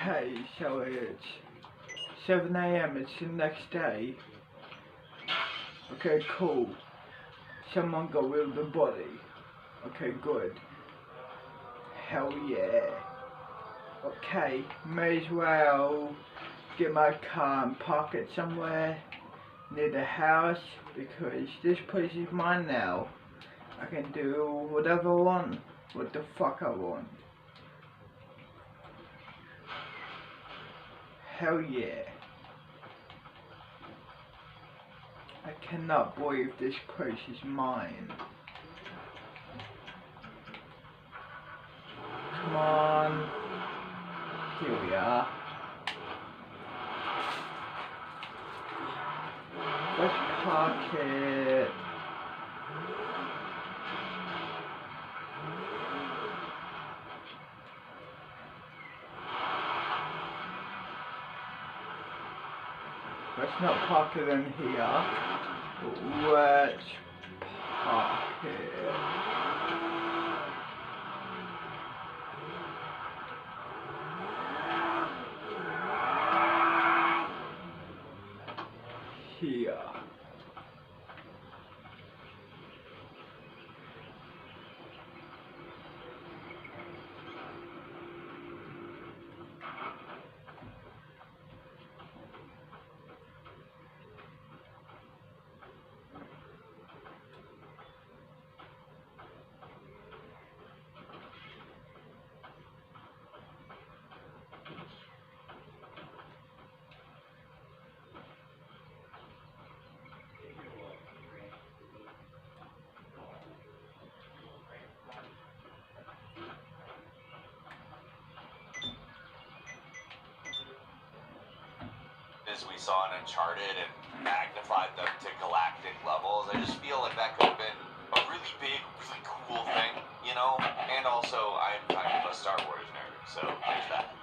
Okay, so it's 7 AM, it's the next day. Okay, cool. Someone got rid of the body. Okay, good. Hell yeah. Okay, may as well get my car and park it somewhere near the house because this place is mine now. I can do whatever I want, what the fuck I want. Hell yeah. I cannot believe this place is mine. Come on. Here we are. Let's park it. Let's not park it in here. Let's park it here. As we saw in Uncharted and magnified them to galactic levels, I just feel like that could have been a really big, really cool thing, you know? And also, I'm kind of a Star Wars nerd, so there's that.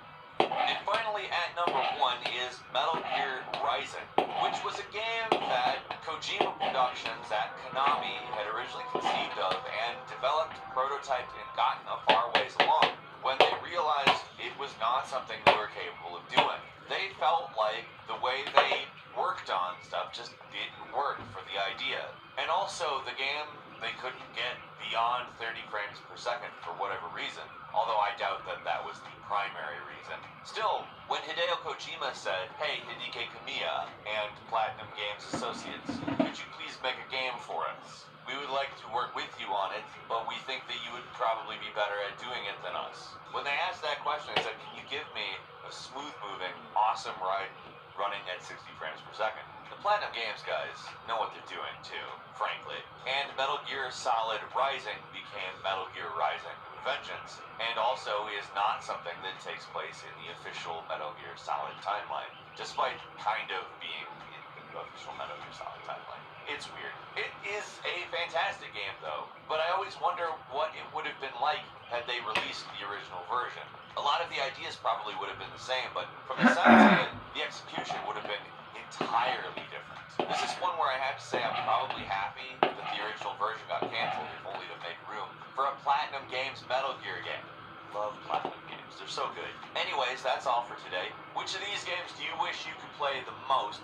And finally, at number 1 is Metal Gear Rising, which was a game that Kojima Productions at Konami had originally conceived of and developed, prototyped, and gotten a far ways along when they realized it was not something they were capable of doing. They felt like the way they worked on stuff just didn't work for the idea. And also, the game, they couldn't get beyond 30 frames per second for whatever reason, although I doubt that that was the primary reason. Still, when Hideo Kojima said, "Hey, Hideki Kamiya and Platinum Games Associates, could you please make a game for us? We would like to work with you on it, but we think that you would probably be better at doing it than us." When they asked that question, I said, "Can you give me a smooth-moving, awesome ride running at 60 frames per second?" The Platinum Games guys know what they're doing, too, frankly. And Metal Gear Solid Rising became Metal Gear Rising Vengeance, and also is not something that takes place in the official Metal Gear Solid timeline, despite kind of being in the official Metal Gear Solid timeline. It's weird. It is a fantastic game, though, but I always wonder what it would have been like had they released the original version. A lot of the ideas probably would have been the same, but from the sounds of it, the execution would have been entirely different. This is one where I have to say I'm probably happy that the original version got canceled, if only to make room for a Platinum Games Metal Gear game. Love Platinum Games, they're so good. Anyways, that's all for today. Which of these games do you wish you could play the most?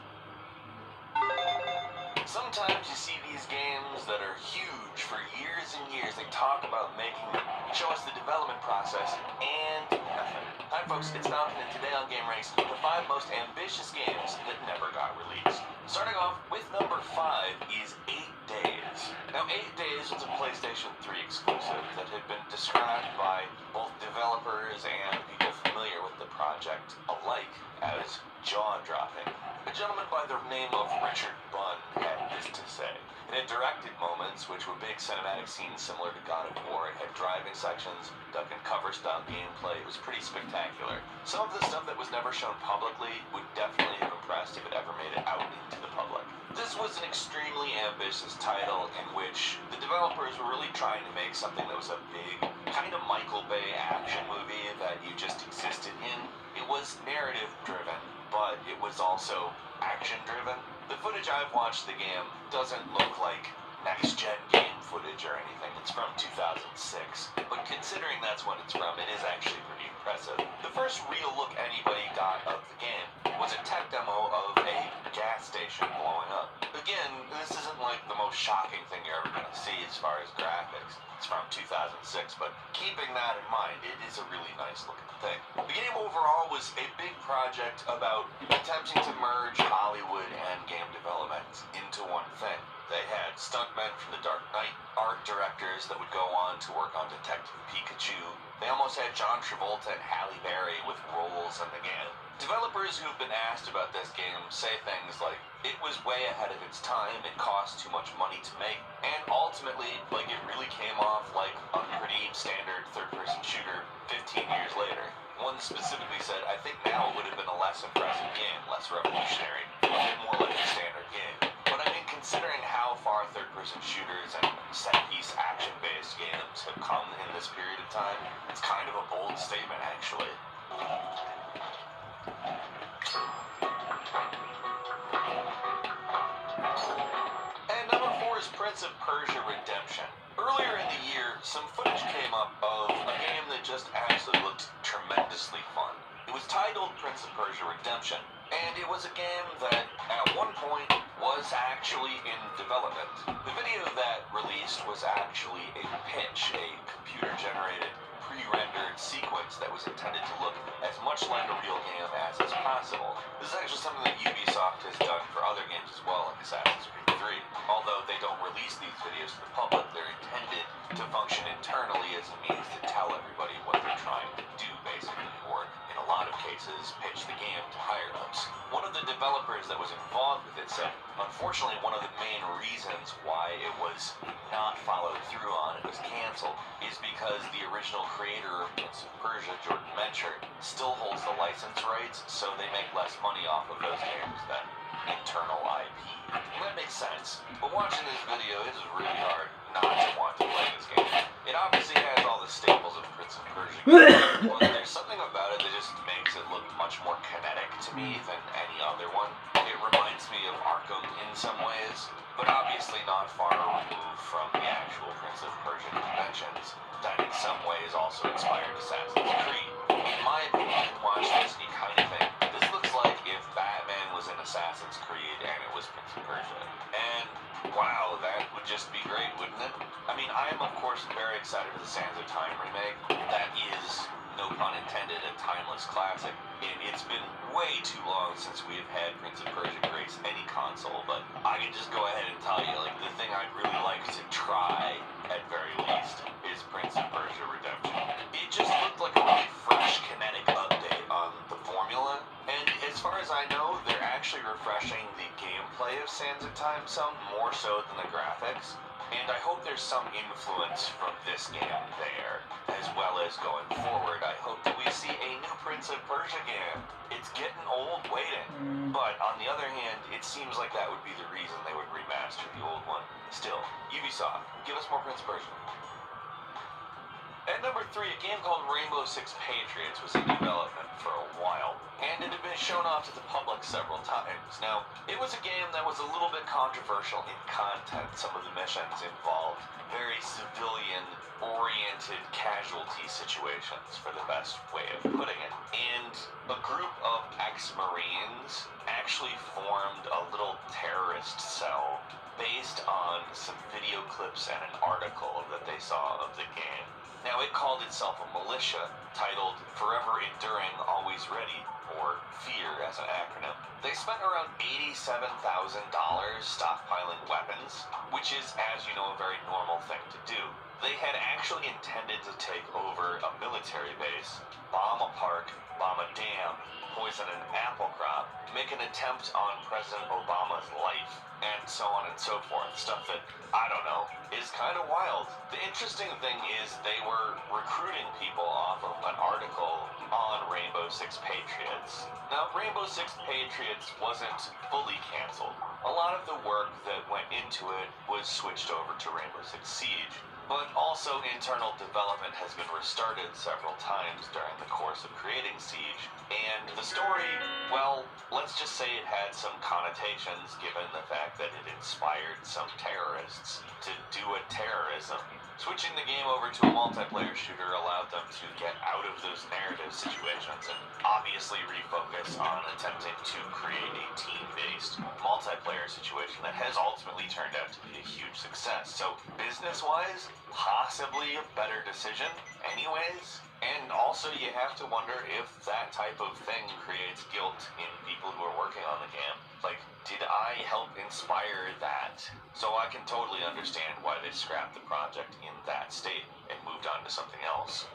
Sometimes you see these games that are huge for years and years. They talk about making them, show us the development process, and nothing. Hi folks, it's Malcolm, and today on Game Ranks, the 5 most ambitious games that never got released. Starting off with number 5 is 8 Days. Now 8 Days was a PlayStation 3 exclusive that had been described by both developers and people familiar with the project alike as jaw-dropping. A gentleman by the name of Richard Bunn had this to say. It had directed moments, which were big cinematic scenes similar to God of War. It had driving sections, duck and cover style gameplay. It was pretty spectacular. Some of the stuff that was never shown publicly would definitely have impressed if it ever made it out into the public. This was an extremely ambitious title in which the developers were really trying to make something that was a big, kind of Michael Bay action movie that you just existed in. It was narrative driven, but it was also action driven. The footage I've watched the game doesn't look like next-gen game footage or anything. It's from 2006. But considering that's when it's from, it is actually pretty impressive. The first real look anybody got of the game was a tech demo of a gas station blowing up. Again, this isn't like the most shocking thing you're ever going to see as far as graphics. It's from 2006, but keeping that in mind, it is a really nice looking thing. The game overall was a big project about attempting to merge Hollywood and game development into one thing. They had stuntmen from The Dark Knight, art directors that would go on to work on Detective Pikachu. They almost had John Travolta and Halle Berry with roles in the game. Developers who have been asked about this game say things like, it was way ahead of its time, it cost too much money to make, and ultimately, like, it really came off like a pretty standard third-person shooter 15 years later. One specifically said, I think now it would have been a less impressive game, less revolutionary, a bit more like a standard game. But I mean, considering how far third-person shooters and set-piece action-based games have come in this period of time, it's kind of a bold statement, actually. And number 4 is Prince of Persia Redemption. Earlier in the year, some footage came up of a game that just actually looked tremendously fun. It was titled Prince of Persia Redemption, and it was a game that at one point was actually in development. The video that released was actually a pitch, a computer-generated, pre-rendered sequence that was intended to look as much like a real game as is possible. This is actually something that Ubisoft has done for other games as well, like Assassin's Creed 3. Although they don't release these videos to the public, they're intended to function internally as a means to tell everybody what they're trying to do, basically, or in a lot of cases, pitch the game to higher-ups. One of the developers that was involved with it said, unfortunately, one of the main reasons why it was not followed through on, it was canceled, is because the original creator of Prince of Persia, Jordan Menchert, still holds the license rights, so they make less money off of those games than internal IP. And that makes sense. But watching this video, it is really hard not to want to play this game. It obviously has all the staples of Prince of Persia games, but there's something about it that just makes it look much more kinetic to me than any other one. It reminds me of Arkham in some ways, but obviously not far removed from the actual Prince of Persia conventions that in some ways also inspired Assassin's Creed. In my opinion, watch this and you kind of think, this looks like if Batman was in Assassin's Creed and it was Prince of Persia. And wow, that would just be great, wouldn't it? I mean, I am of course very excited for the Sands of Time remake. That is, no pun intended, a timeless classic. And it's been way too long since we have had Prince of Persia grace any console, but I can just go ahead and tell you, like, the thing I'd really like to try, at very least, is Prince of Persia Redemption. It just looked like a really fresh, kinetic update on the formula, and as far as I know, they're actually refreshing the gameplay of Sands of Time some, more so than the graphics. And I hope there's some influence from this game there, as well as going forward. I hope that we see a new Prince of Persia game. It's getting old waiting. But on the other hand, it seems like that would be the reason they would remaster the old one. Still, Ubisoft, give us more Prince of Persia. At number 3, a game called Rainbow Six Patriots was in development for a while, and it had been shown off to the public several times. Now, it was a game that was a little bit controversial in content. Some of the missions involved very civilian-oriented casualty situations, for the best way of putting it. And a group of ex-Marines actually formed a little terrorist cell based on some video clips and an article that they saw of the game. Now, it called itself a militia, titled Forever Enduring, Always Ready, or FEAR as an acronym. They spent around $87,000 stockpiling weapons, which is, as you know, a very normal thing to do. They had actually intended to take over a military base, bomb a park, bomb a dam, poison an apple crop, make an attempt on President Obama's life, and so on and so forth. Stuff that, I don't know, is kind of wild. The interesting thing is they were recruiting people off of an article on Rainbow Six Patriots. Now, Rainbow Six Patriots wasn't fully canceled. A lot of the work that went into it was switched over to Rainbow Six Siege. But also internal development has been restarted several times during the course of creating Siege, and the story, well, let's just say it had some connotations given the fact that it inspired some terrorists to do a terrorism. Switching the game over to a multiplayer shooter allowed them to get out of those narrative situations and obviously refocus on attempting to create a team-based multiplayer situation that has ultimately turned out to be a huge success. So business-wise, possibly a better decision anyways. And also you have to wonder if that type of thing creates guilt in people who are working on the game. Like, did I help inspire that? So I can totally understand why they scrapped the project in that state and moved on to something else.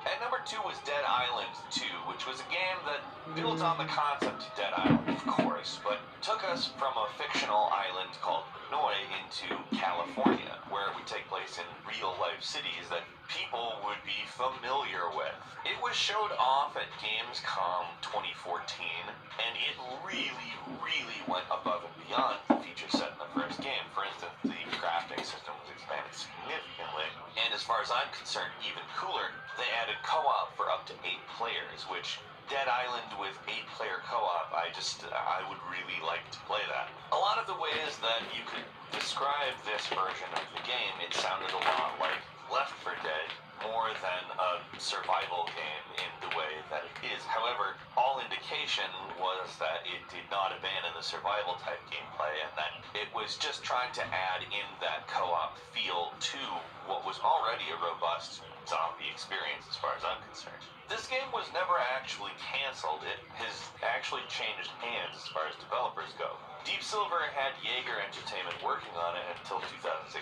And number 2 was Dead Island 2, which was a game that built on the concept of Dead Island, of course, but took us from a fictional island called Noi into California, where it would take place in real-life cities that people would be familiar with. It was showed off at Gamescom 2014, and it really went above and beyond the feature set in the first game. For instance, the crafting system was expanded significantly, and as far as I'm concerned, even cooler, they added co-op for up to 8 players, which Dead Island with 8-player co-op, I would really like to play that. A lot of the ways that you could describe this version of the game, it sounded a lot like Left 4 Dead, more than a survival game in the way that it is. However, all indication was that it did not abandon the survival type gameplay, and that it was just trying to add in that co-op feel to what was already a robust zombie experience as far as I'm concerned. This game was never actually canceled. It has actually changed hands as far as developers go. Deep Silver had Jaeger Entertainment working on it until 2016,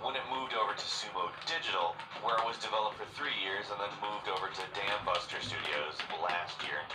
when it moved over to Sumo Digital, where it was developed for 3 years and then moved over to Dam Buster Studios last year in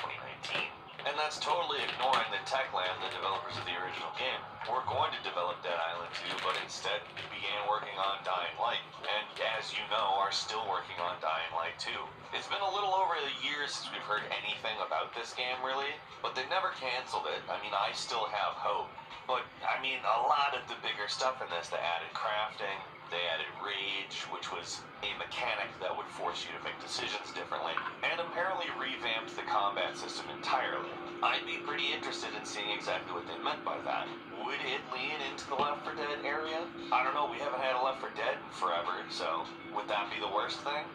2019. And that's totally ignoring that Techland, the developers of the original game, were going to develop Dead Island 2, but instead began working on Dying Light, and as you know, are still working on Dying Light 2. It's been a little over a year since we've heard anything about this game, really, but they never canceled it. I mean, I still have hope. But, I mean, a lot of the bigger stuff in this, they added crafting, they added rage, which was a mechanic that would force you to make decisions differently, and apparently revamped the combat system entirely. I'd be pretty interested in seeing exactly what they meant by that. Would it lean into the Left 4 Dead area? I don't know, we haven't had a Left 4 Dead in forever, so would that be the worst thing?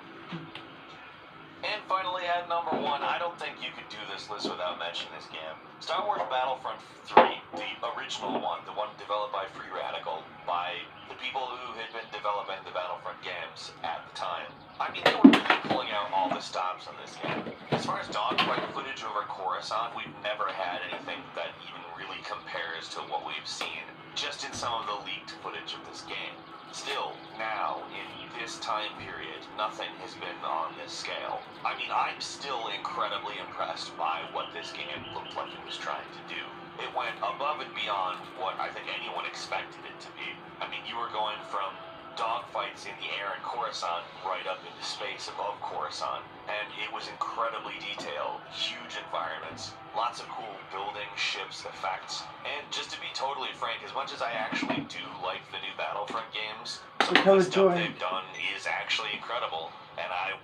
And finally, at number 1, I don't think you could do this list without mentioning this game. Star Wars Battlefront 3, the original one, the one developed by Free Radical, by the people who had been developing the Battlefront games at the time. I mean, they were really pulling out all the stops on this game. As far as dogfight footage over Coruscant, we've never had anything that even really compares to what we've seen just in some of the leaked footage of this game. Still, now, in this time period, nothing has been on this scale. I mean, I'm still incredibly impressed by what this game looked like it was trying to do. It went above and beyond what I think anyone expected it to be. I mean, you were going from dogfights in the air in Coruscant right up into space above Coruscant, and it was incredibly detailed, huge environments, lots of cool building, ships, effects, and just to be totally frank, as much as I actually do like the new Battlefront games, some of the stuff they've done is actually incredible, and I...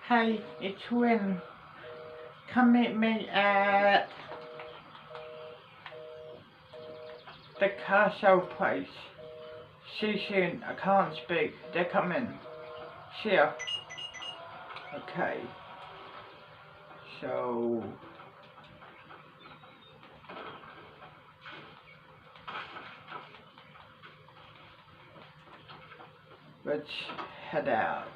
Hey, it's Win. Come meet me at the car show place. See you soon. I can't speak. They're coming. See ya. Okay. So... let's head out.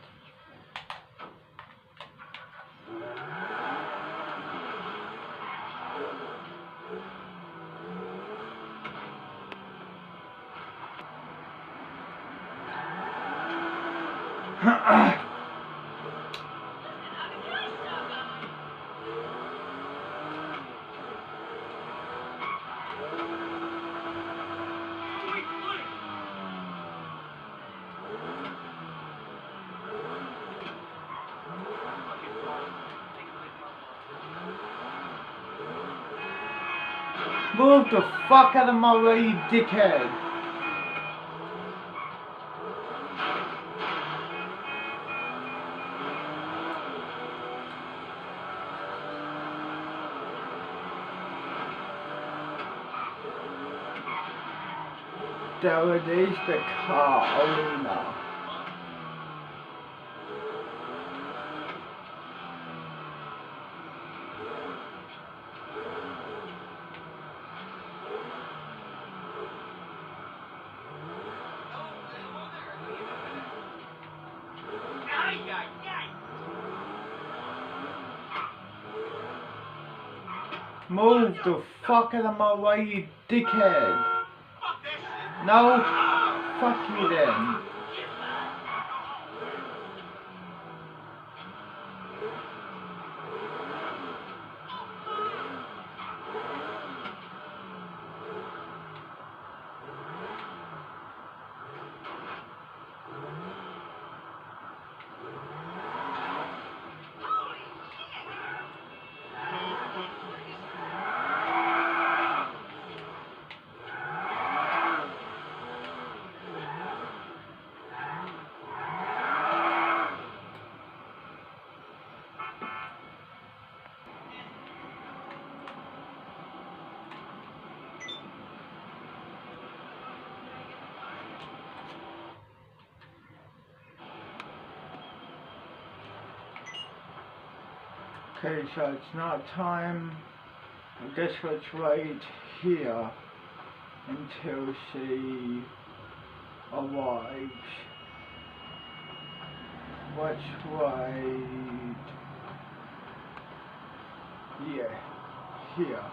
Move the fuck out of my way, you dickhead. There it is, the car arena. Move the fuck out of my way, you dickhead. No, fuck you then. Okay, so it's not time. I guess let's wait here until she arrives. Let's wait. Yeah, here.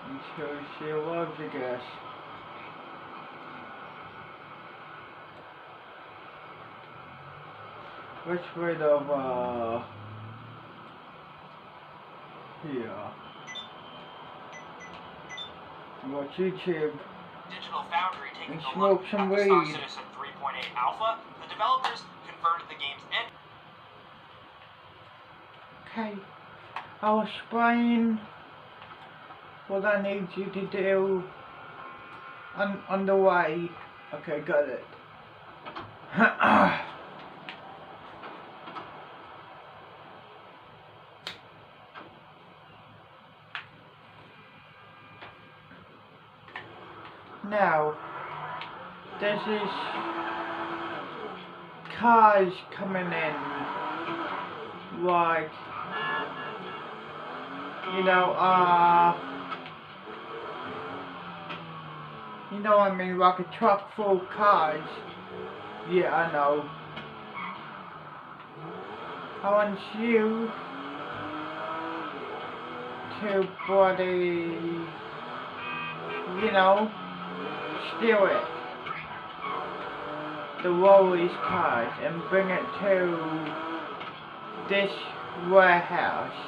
Until she arrives, I guess. Let's wait over here. Watch YouTube. Digital Foundry taking And a smoke look some at the Star weed. Citizen 3.8 alpha. The developers converted the game's engine. Okay, I'll explain what I need you to do on the way. Okay, got it. Now, there's these cars coming in, like, you know, I mean, like a truck full of cars. Yeah, I know. I want you to bloody, you know, steal it. The Rollies cars and bring it to this warehouse.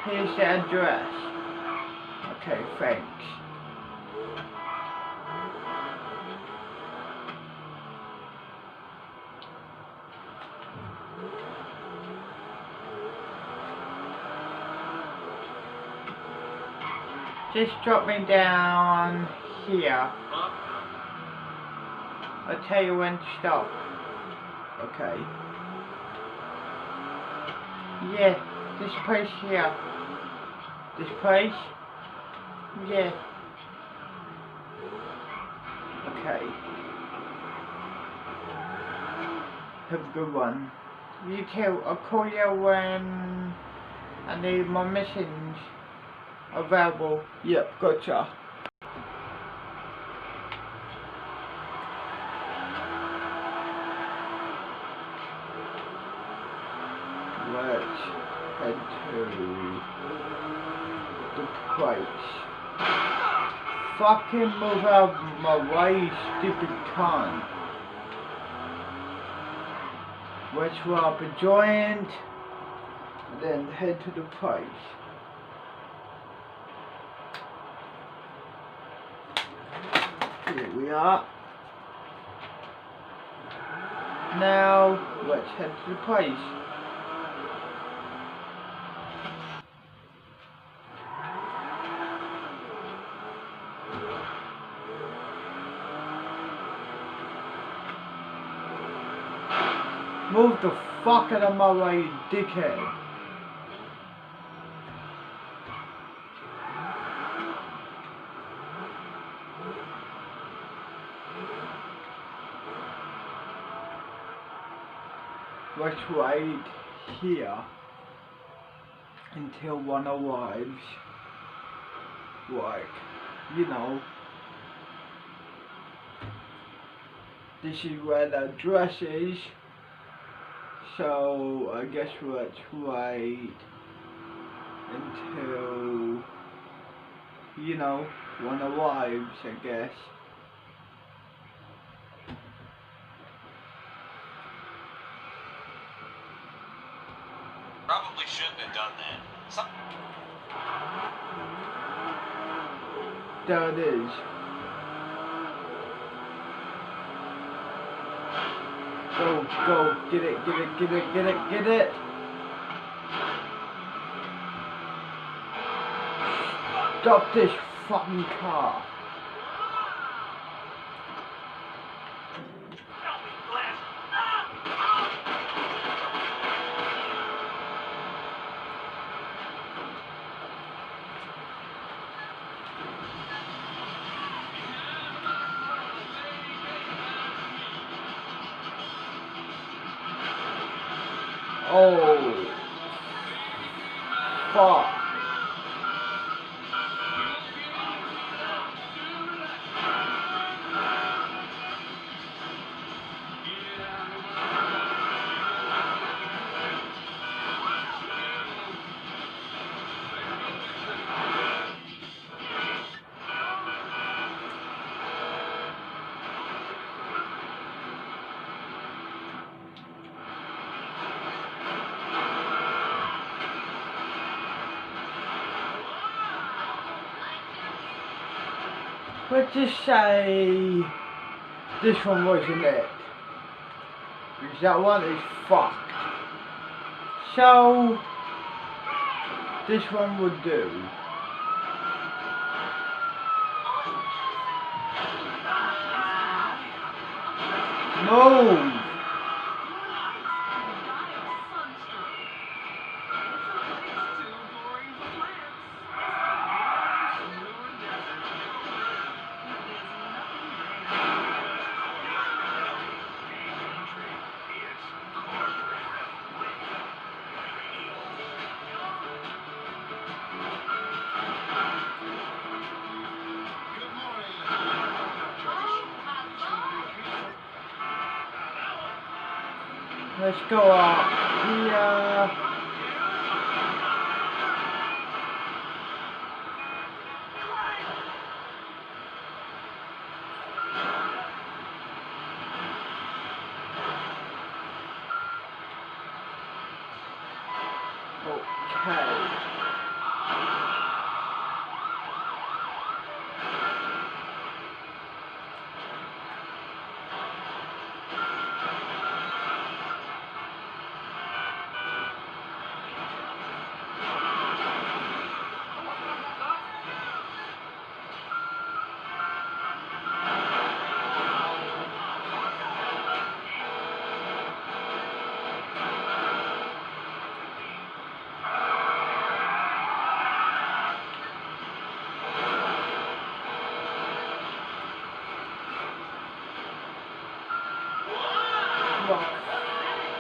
Here's the address. Okay, thanks. Just drop me down here. I'll tell you when to stop. Okay. Yeah, this place here. This place? Yeah. Okay. Have a good one. You too. I'll call you when I need my missions available. Yep, gotcha. Let's head to the place. Fucking move out of my way, stupid cunt. Let's rob a joint and then head to the place. Here we are. Now let's head to the place. Move the fuck out of my way, you dickhead. Let's wait here until one arrives. Like, you know, this is where the address is. So I guess let's wait until, you know, one arrives, I guess. Probably shouldn't have done that. There it is. Go, go, get it, get it, get it, get it, get it. Stop this fucking car. Oh, fuck. Let's just say this one wasn't it, because that one is fucked. So this one would do. Move! Let's go up here. Okay.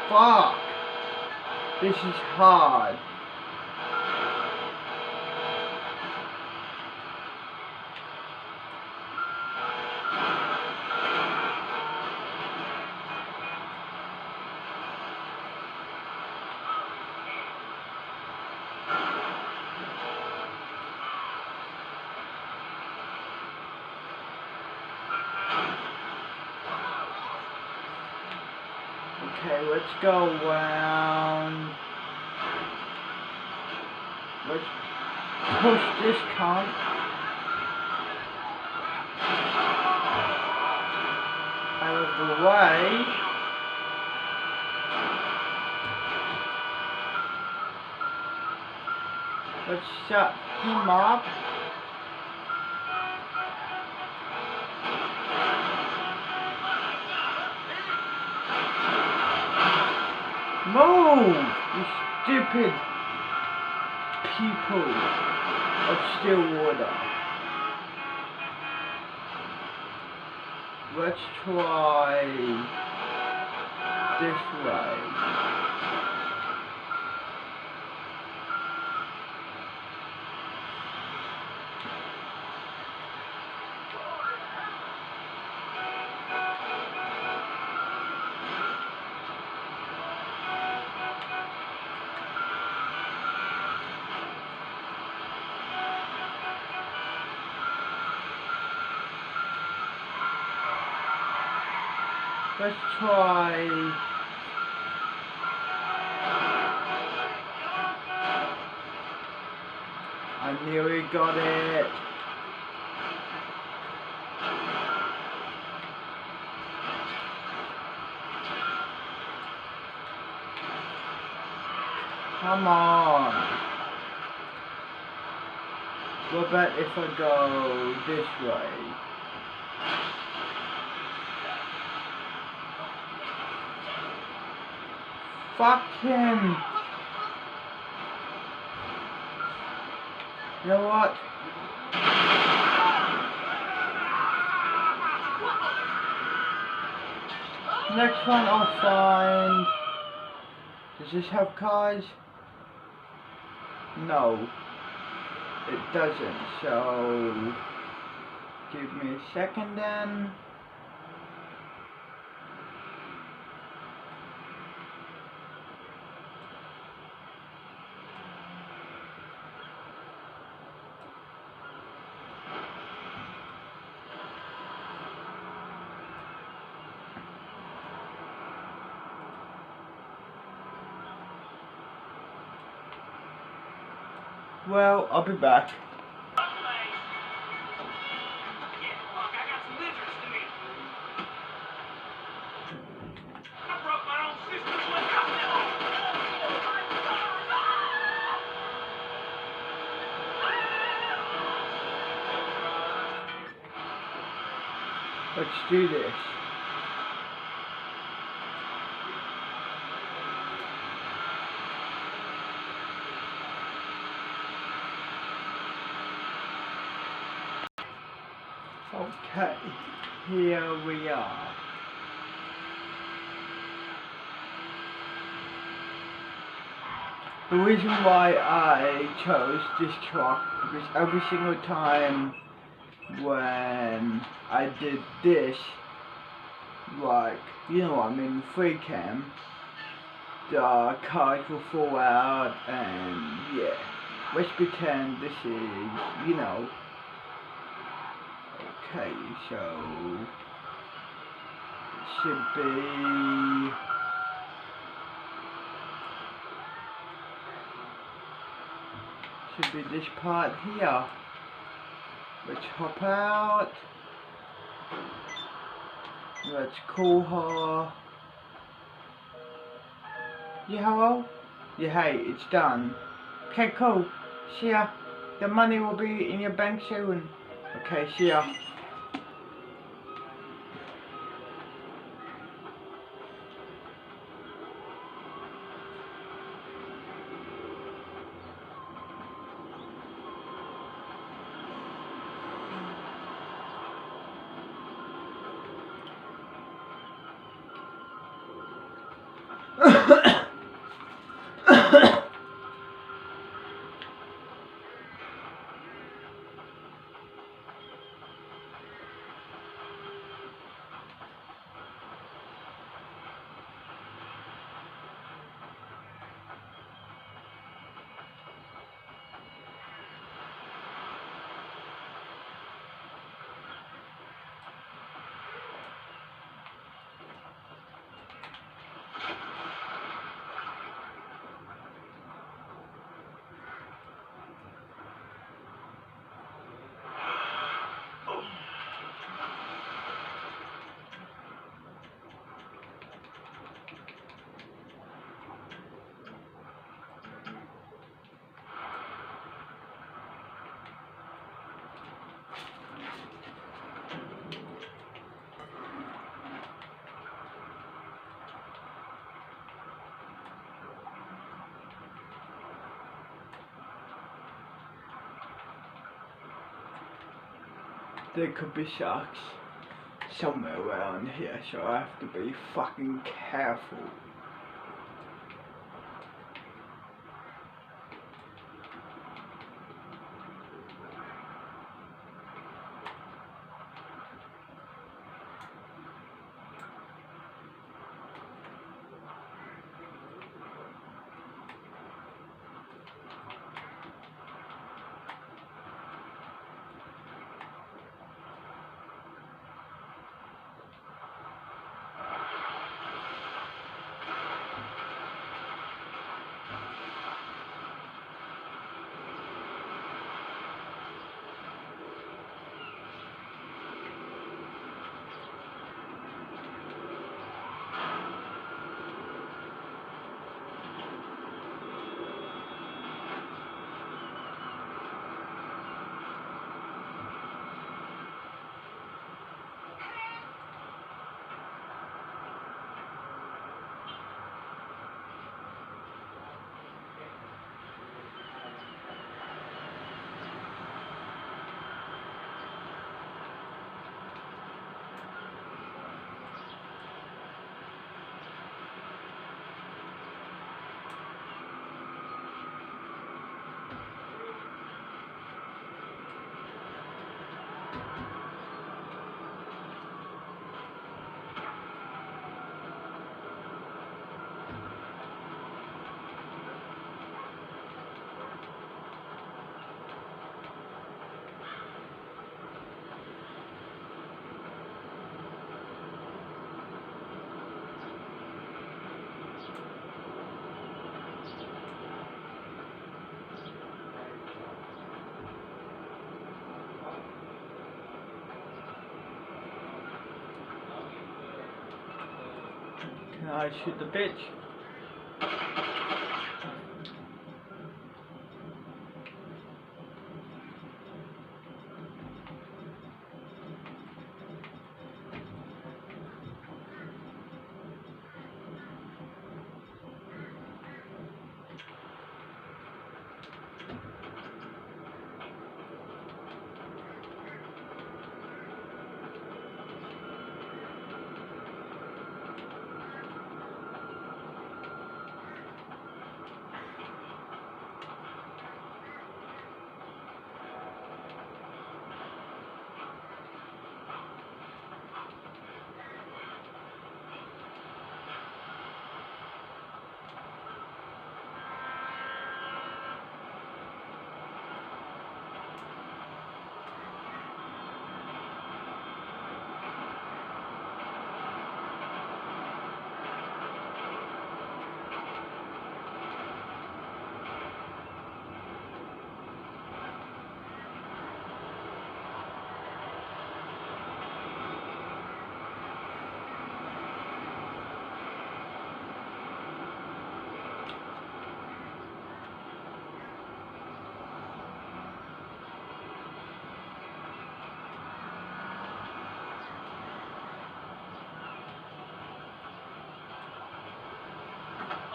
Fuck! This is hard. Okay, let's go around. Let's push this cunt out of the way. Let's shut him up. move, you stupid people of Stillwater. Let's try this way. Let's try. I nearly got it. Come on. What about if I go this way? Fuck him! You know what? Next one I'll find. Does this have cars? No, it doesn't. So give me a second then. Well, I'll be back. Let's do this. Okay, here we are. The reason why I chose this truck because every single time when I did this, like, you know, I'm in free cam, the cars will fall out and yeah, let's pretend this is, you know. Okay, so it should be this part here. Let's hop out. Let's call her. Yeah, hello? Yeah, hey, it's done. Okay, cool. See ya. The money will be in your bank soon. Okay, see ya. there could be sharks somewhere around here, so I have to be fucking careful. Can I shoot the bitch?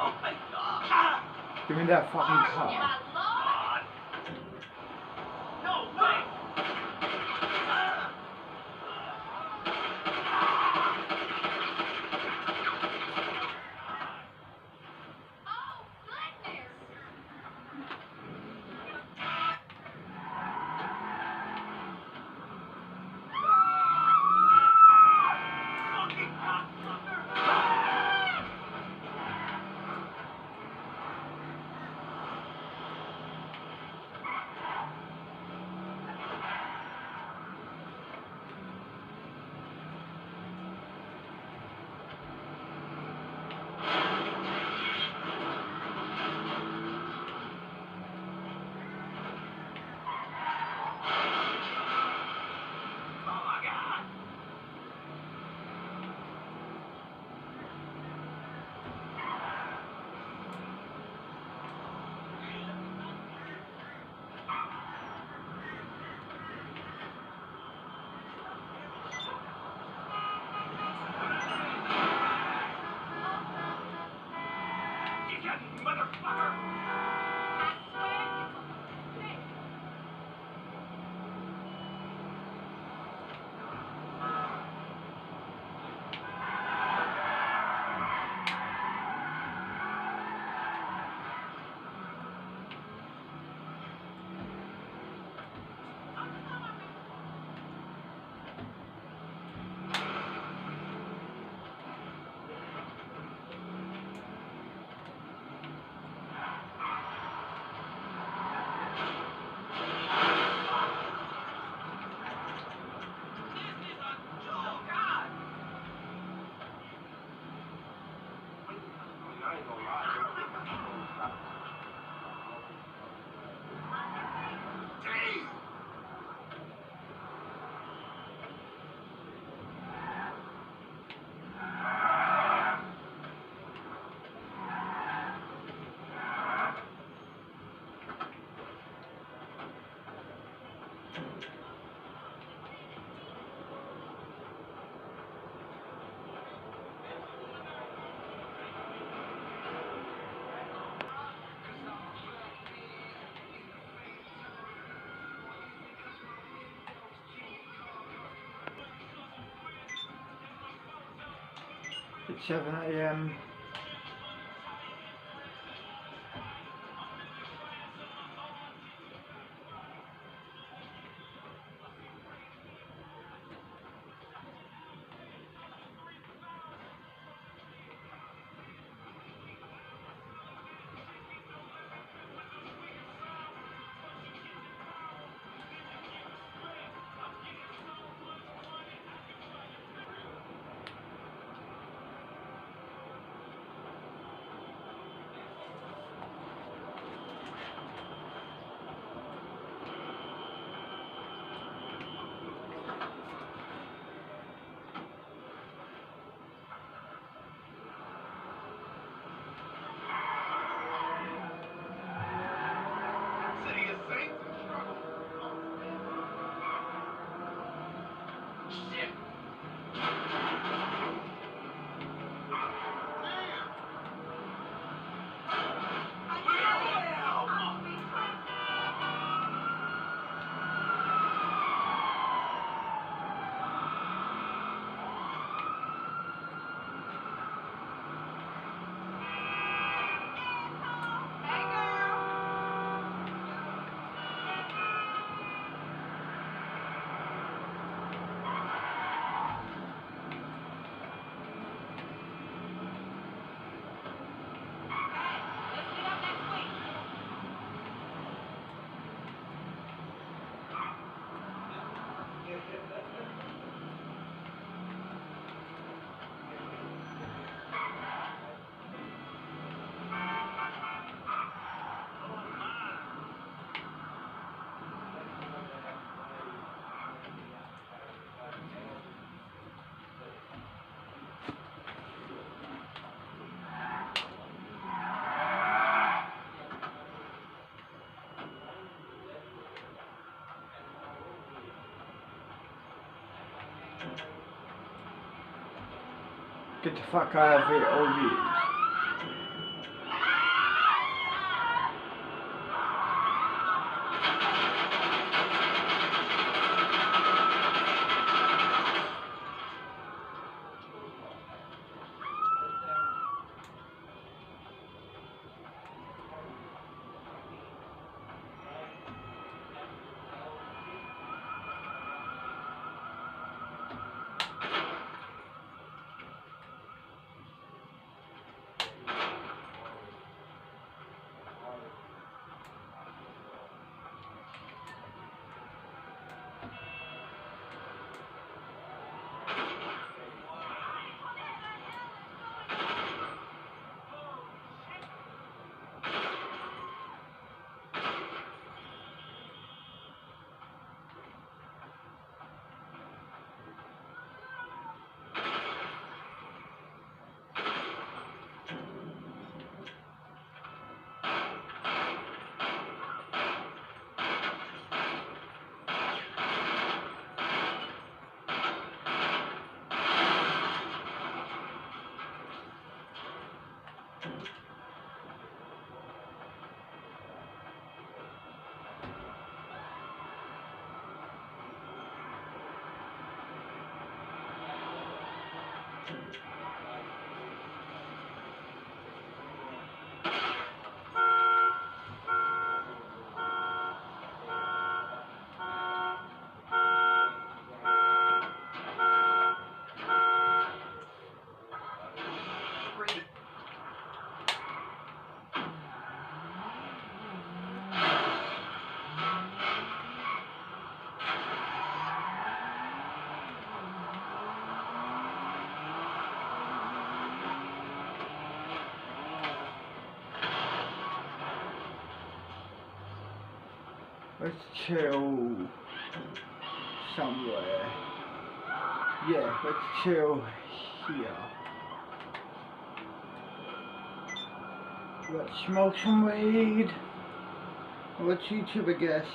Oh my god! Give me that fucking Oh car. my lord! No way! Oh, goodness! Fucking cocksucker! It's 7 AM. Get the fuck out of here, OVs. Let's chill somewhere. Yeah, let's chill here. Let's smoke some weed. Let's YouTube, I guess.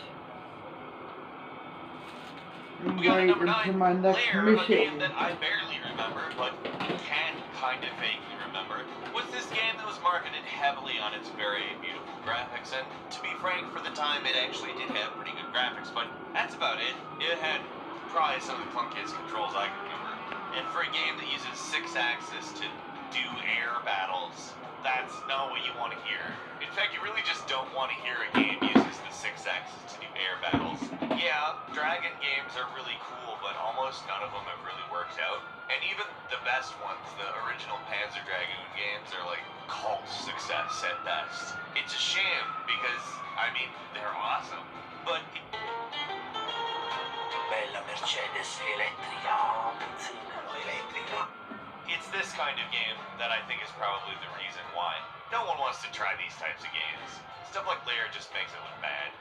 And We got wait number until 9, my next Lair, a game mission. that I barely remember, but can kind of vaguely remember, was this game that was marketed heavily on its very beautiful graphics, and to be frank, for the time it actually did have pretty good graphics, but that's about it. It had probably some of the clunkiest controls I can remember, and for a game that uses 6-axis to do air battles. That's not what you want to hear. In fact, you really just don't want to hear a game uses the 6X's to do air battles. Yeah, dragon games are really cool, but almost none of them have really worked out. And even the best ones, the original Panzer Dragoon games, are like cult success at best. It's a shame because, I mean, they're awesome. But Bella Mercedes elettrica, benzina elettrica. it's this kind of game that I think is probably the reason why no one wants to try these types of games. Stuff like Lair just makes it look bad.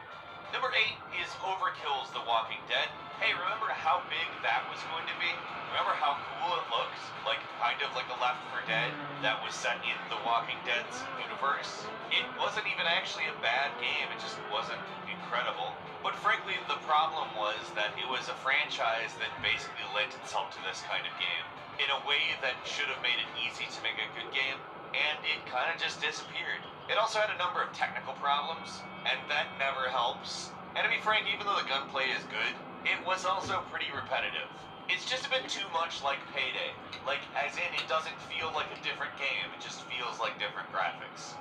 Number 8 is Overkill's The Walking Dead. Hey, remember how big that was going to be? Remember how cool it looked? Like, kind of like a Left 4 Dead that was set in The Walking Dead's universe. It wasn't even actually a bad game, it just wasn't incredible. But frankly, the problem was that it was a franchise that basically lent itself to this kind of game in a way that should have made it easy to make a good game, and it kind of just disappeared. It also had a number of technical problems, and that never helps. And to be frank, even though the gunplay is good, it was also pretty repetitive. It's just a bit too much like Payday. Like, as in, it doesn't feel like a different game, it just feels like different graphics.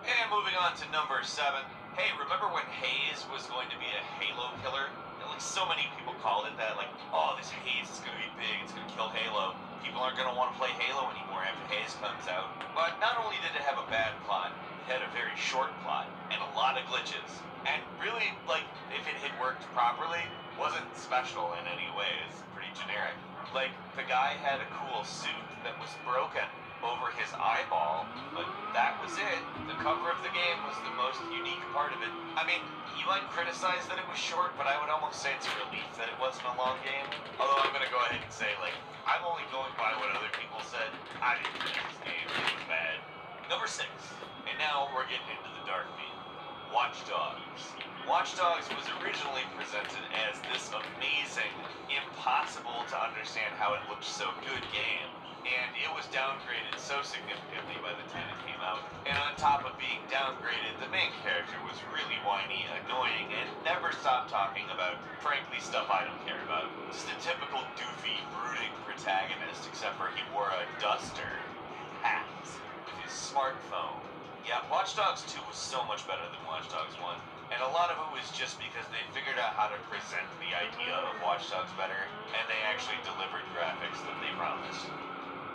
And moving on to number 7. Hey, remember when Haze was going to be a Halo killer? And like so many people called it that, like, oh, this Haze is going to be big, it's going to kill Halo. People aren't going to want to play Halo anymore after Haze comes out. But not only did it have a bad plot, it had a very short plot and a lot of glitches. And really, like, if it had worked properly, wasn't special in any way. It's pretty generic. Like, the guy had a cool suit that was broken over his eyeball, but that was it. The cover of the game was the most unique part of it. I mean, you might criticize that it was short, but I would almost say it's a relief that it wasn't a long game. Although I'm gonna go ahead and say, like, I'm only going by what other people said. I didn't finish this game, it was bad. Number 6, and now we're getting into the dark meat. Watch Dogs. Watch Dogs was originally presented as this amazing, impossible to understand how it looked so good game. And it was downgraded so significantly by the time it came out. And on top of being downgraded, the main character was really whiny, annoying, and never stopped talking about, frankly, stuff I don't care about. Just a typical doofy, brooding protagonist, except for he wore a duster hat with his smartphone. Yeah, Watch Dogs 2 was so much better than Watch Dogs 1. And a lot of it was just because they figured out how to present the idea of Watch Dogs better, and they actually delivered graphics that they promised.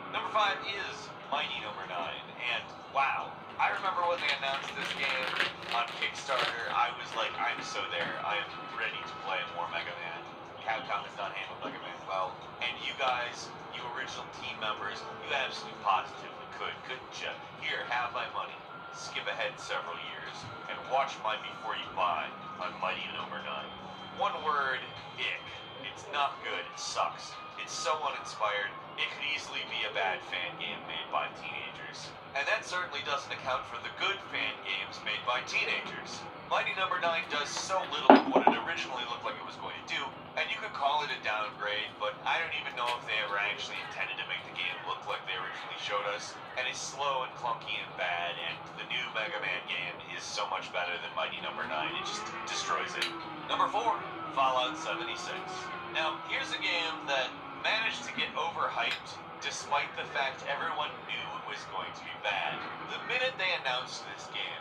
Number 5 is Mighty Number 9, and wow, I remember when they announced this game on Kickstarter, I was like, I'm so there, I am ready to play more Mega Man. Capcom has not handled Mega Man well, and you guys, you original team members, you absolutely positively could, couldn't you? Here, have my money. Skip ahead several years, and watch my Before You Buy on Mighty Number 9. One word, ick. It's not good, it sucks. It's so uninspired, it could easily be a bad fan game made by teenagers. And that certainly doesn't account for the good fan games made by teenagers. Mighty Number 9 does so little of what it originally looked like it was going to do, and you could call it a downgrade, but I don't even know if they ever actually intended to make the game look like they originally showed us. And it's slow and clunky and bad, and the new Mega Man game is so much better than Mighty Number 9, it just destroys it. Number 4, Fallout 76. Now, here's a game that managed to get overhyped despite the fact everyone knew it was going to be bad. The minute they announced this game,